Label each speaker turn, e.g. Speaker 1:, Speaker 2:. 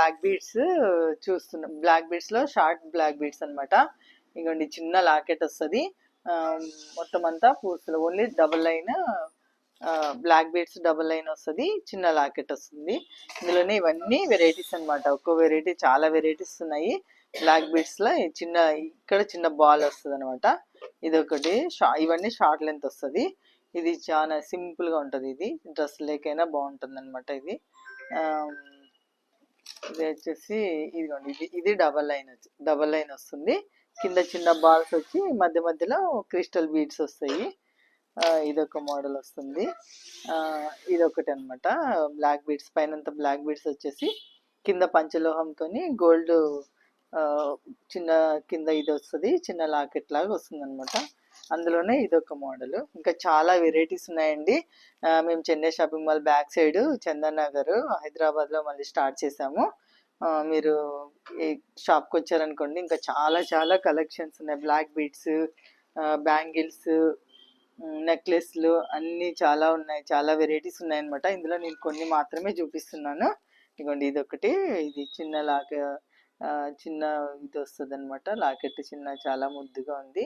Speaker 1: Black beads చూస్తున్నాం. Black బీడ్స్లో short black beads అనమాట. ఇంకోండి చిన్న లాకెట్ వస్తుంది. మొత్తం అంతా పూసలు only double line black beads double line వస్తుంది. చిన్న లాకెట్ వస్తుంది. ఇందులోనే ఇవన్నీ వెరైటీస్ అనమాట. ఒక్కో వెరైటీ చాలా వెరైటీస్ ఉన్నాయి. బ్లాక్ బీడ్స్లో చిన్న ఇక్కడ చిన్న బాల్ వస్తుంది అనమాట. ఇదొకటి ఇవన్నీ షార్ట్ లెంత్ వస్తుంది. ఇది చాలా సింపుల్గా ఉంటుంది. ఇది డ్రెస్ లేకైనా బాగుంటుంది అనమాట. ఇది ఇది వచ్చేసి ఇదిగోండి, ఇది డబల్ లైన్ వస్తుంది. కింద చిన్న బాల్స్ వచ్చి మధ్య మధ్యలో క్రిస్టల్ బీడ్స్ వస్తాయి. ఇదొక మోడల్ వస్తుంది. ఇదొకటి అనమాట. బ్లాక్ బీడ్స్ పైనంత బ్లాక్ బీడ్స్ వచ్చేసి కింద పంచలోహంతో గోల్డ్ చిన్న కింద ఇది వస్తుంది. చిన్న లాకెట్ లాగా వస్తుంది అనమాట. అందులోనే ఇదొక మోడల్. ఇంకా చాలా వెరైటీస్ ఉన్నాయండి. మేము Chennai shopping mall back side Chandan Nagar హైదరాబాద్లో మళ్ళీ స్టార్ట్ చేసాము. మీరు ఈ షాప్కి వచ్చారనుకోండి, ఇంకా చాలా చాలా కలెక్షన్స్ ఉన్నాయి. బ్లాక్ బీడ్స్, బ్యాంగిల్స్, నెక్లెస్లు అన్నీ చాలా ఉన్నాయి. చాలా వెరైటీస్ ఉన్నాయన్నమాట. ఇందులో నేను కొన్ని మాత్రమే చూపిస్తున్నాను. ఇదిగోండి, ఇదొకటి. ఇది చిన్న చిన్న ఇది వస్తుంది అనమాట. లాకెట్ చిన్న చాలా ముద్దుగా ఉంది.